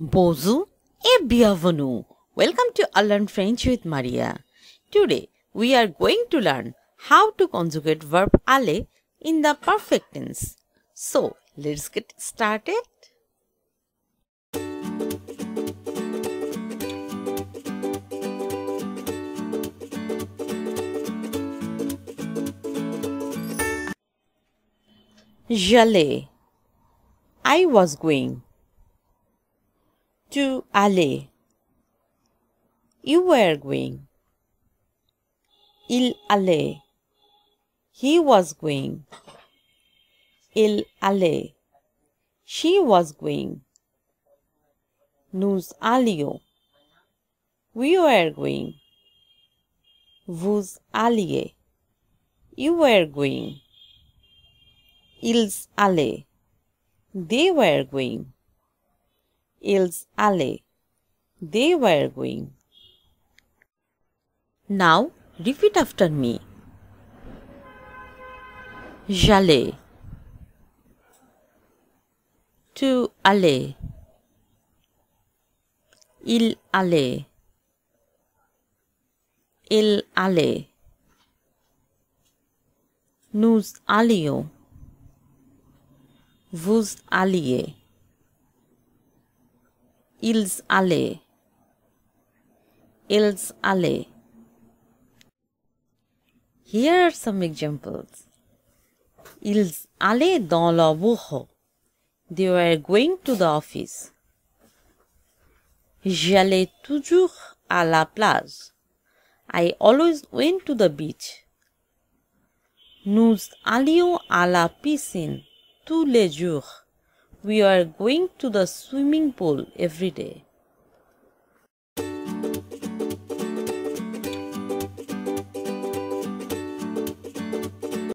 Bonjour et bienvenue. Welcome to Learn French with Maria. Today we are going to learn how to conjugate verb aller in the perfect tense. So let's get started. J'allais. I was going. Tu allais. You were going. Il allait. He was going. Elle allait. She was going. Nous allions. We were going. Vous alliez. You were going. Ils allaient. They were going. Elles allaient. They were going. Now repeat after me. J'allais. Tu allais. Il allait. Elle allait. Nous allions. Vous alliez. Ils allaient. Elles allaient. Here are some examples. Ils allaient dans le bureau. They were going to the office. J'allais toujours à la plage. I always went to the beach. Nous allions à la piscine tous les jours. We were going to the swimming pool every day.